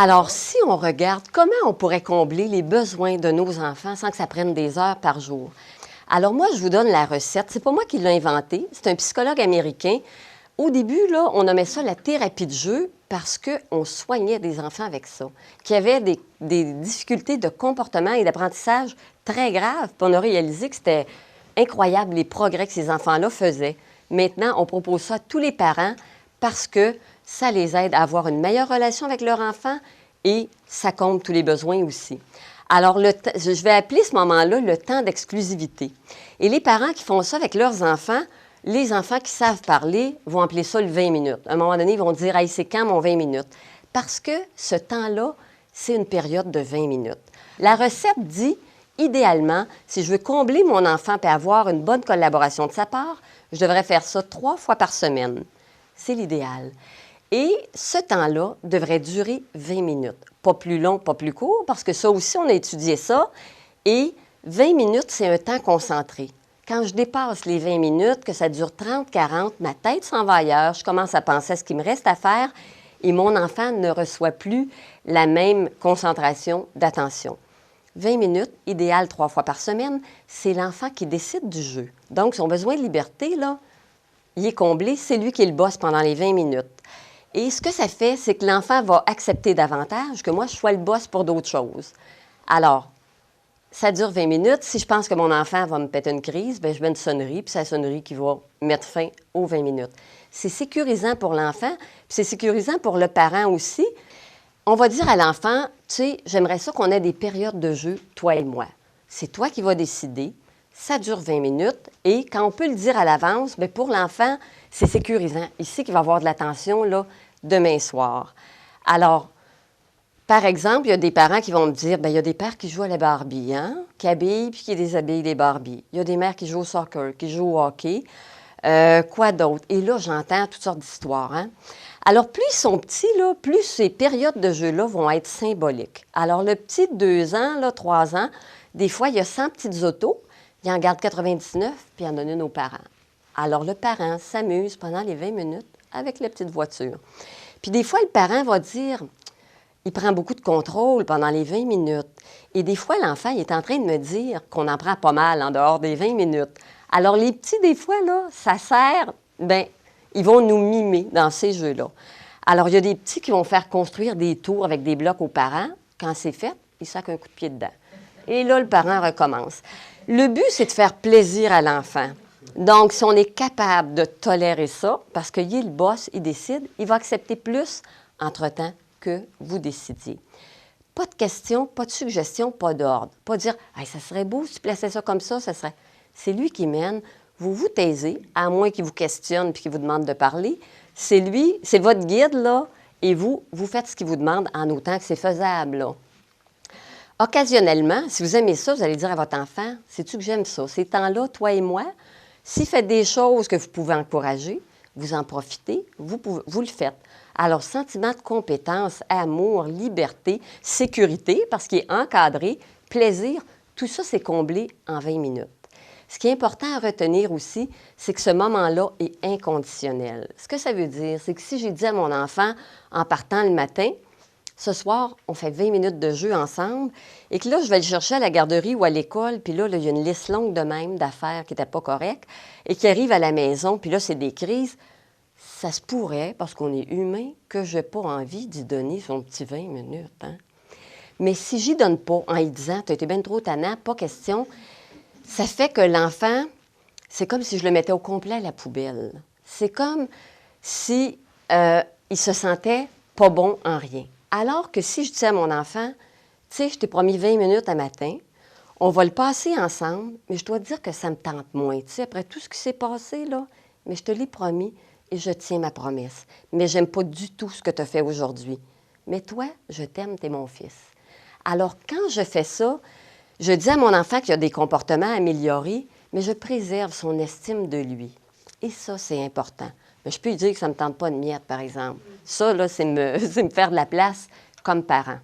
Alors, si on regarde comment on pourrait combler les besoins de nos enfants sans que ça prenne des heures par jour. Alors moi, je vous donne la recette. C'est pas moi qui l'ai inventée, c'est un psychologue américain. Au début, là, on nommait ça la thérapie de jeu parce qu'on soignait des enfants avec ça, qui avaient des difficultés de comportement et d'apprentissage très graves. Puis on a réalisé que c'était incroyable les progrès que ces enfants-là faisaient. Maintenant, on propose ça à tous les parents parce que ça les aide à avoir une meilleure relation avec leur enfant et ça comble tous les besoins aussi. Alors, je vais appeler ce moment-là le temps d'exclusivité. Et les parents qui font ça avec leurs enfants, les enfants qui savent parler vont appeler ça le 20 minutes. À un moment donné, ils vont dire « Hey, c'est quand mon 20 minutes? » Parce que ce temps-là, c'est une période de 20 minutes. La recette dit, idéalement, si je veux combler mon enfant et avoir une bonne collaboration de sa part, je devrais faire ça 3 fois par semaine. C'est l'idéal. Et ce temps-là devrait durer 20 minutes. Pas plus long, pas plus court, parce que ça aussi, on a étudié ça. Et 20 minutes, c'est un temps concentré. Quand je dépasse les 20 minutes, que ça dure 30, 40, ma tête s'en va ailleurs, je commence à penser à ce qu'il me reste à faire et mon enfant ne reçoit plus la même concentration d'attention. 20 minutes, idéal 3 fois par semaine, c'est l'enfant qui décide du jeu. Donc, son besoin de liberté, là, il est comblé, c'est lui qui est le boss pendant les 20 minutes. Et ce que ça fait, c'est que l'enfant va accepter davantage que moi, je sois le boss pour d'autres choses. Alors, ça dure 20 minutes. Si je pense que mon enfant va me péter une crise, bien, je mets une sonnerie, puis c'est la sonnerie qui va mettre fin aux 20 minutes. C'est sécurisant pour l'enfant, puis c'est sécurisant pour le parent aussi. On va dire à l'enfant, tu sais, j'aimerais ça qu'on ait des périodes de jeu, toi et moi. C'est toi qui vas décider. Ça dure 20 minutes. Et quand on peut le dire à l'avance, bien, pour l'enfant, c'est sécurisant. Il sait qu'il va avoir de l'attention là, demain soir. Alors, par exemple, il y a des parents qui vont me dire, bien, il y a des pères qui jouent à la Barbie, hein, qui habillent puis qui déshabillent les Barbies. Il y a des mères qui jouent au soccer, qui jouent au hockey. Quoi d'autre? Et là, j'entends toutes sortes d'histoires. Hein? Alors, plus ils sont petits, là, plus ces périodes de jeu-là vont être symboliques. Alors, le petit de 2 ans, là, 3 ans, des fois, il y a 100 petites autos, il en garde 99, puis il en donne une aux parents. Alors, le parent s'amuse pendant les 20 minutes avec la petite voiture. Puis des fois, le parent va dire, il prend beaucoup de contrôle pendant les 20 minutes. Et des fois, l'enfant il est en train de me dire qu'on en prend pas mal en dehors des 20 minutes. Alors, les petits, des fois, là, ça sert, bien, ils vont nous mimer dans ces jeux-là. Alors, il y a des petits qui vont faire construire des tours avec des blocs aux parents. Quand c'est fait, ils sacent un coup de pied dedans. Et là, le parent recommence. Le but, c'est de faire plaisir à l'enfant. Donc, si on est capable de tolérer ça, parce qu'il est le boss, il décide, il va accepter plus entre-temps que vous décidiez. Pas de questions, pas de suggestions, pas d'ordre. Pas dire hey, « ça serait beau si tu plaçais ça comme ça serait... » C'est lui qui mène. Vous vous taisez, à moins qu'il vous questionne puis qu'il vous demande de parler. C'est lui, c'est votre guide, là, et vous faites ce qu'il vous demande en autant que c'est faisable, là. Occasionnellement, si vous aimez ça, vous allez dire à votre enfant « sais-tu que j'aime ça? Ces temps-là, toi et moi, s'il fait des choses que vous pouvez encourager, vous en profitez, vous le faites. » Alors, sentiment de compétence, amour, liberté, sécurité, parce qu'il est encadré, plaisir, tout ça, c'est comblé en 20 minutes. Ce qui est important à retenir aussi, c'est que ce moment-là est inconditionnel. Ce que ça veut dire, c'est que si j'ai dit à mon enfant, en partant le matin, ce soir, on fait 20 minutes de jeu ensemble, et que là, je vais le chercher à la garderie ou à l'école, puis là, il y a une liste longue de même d'affaires qui n'étaient pas correctes, et qui arrive à la maison, puis là, c'est des crises. Ça se pourrait, parce qu'on est humain, que je n'ai pas envie d'y donner son petit 20 minutes. Hein? Mais si j'y donne pas, en lui disant « tu as été bien trop tannant, pas question », ça fait que l'enfant, c'est comme si je le mettais au complet à la poubelle. C'est comme si il se sentait pas bon en rien. Alors que si je dis à mon enfant, tu sais, je t'ai promis 20 minutes à matin, on va le passer ensemble, mais je dois te dire que ça me tente moins. Tu sais, après tout ce qui s'est passé, là, mais je te l'ai promis et je tiens ma promesse. Mais j'aime pas du tout ce que tu as fait aujourd'hui. Mais toi, je t'aime, t'es mon fils. Alors, quand je fais ça, je dis à mon enfant qu'il a des comportements améliorés, mais je préserve son estime de lui. Et ça, c'est important. Mais je peux lui dire que ça ne me tente pas de miettes, par exemple. Ça, là, c'est me faire de la place comme parent.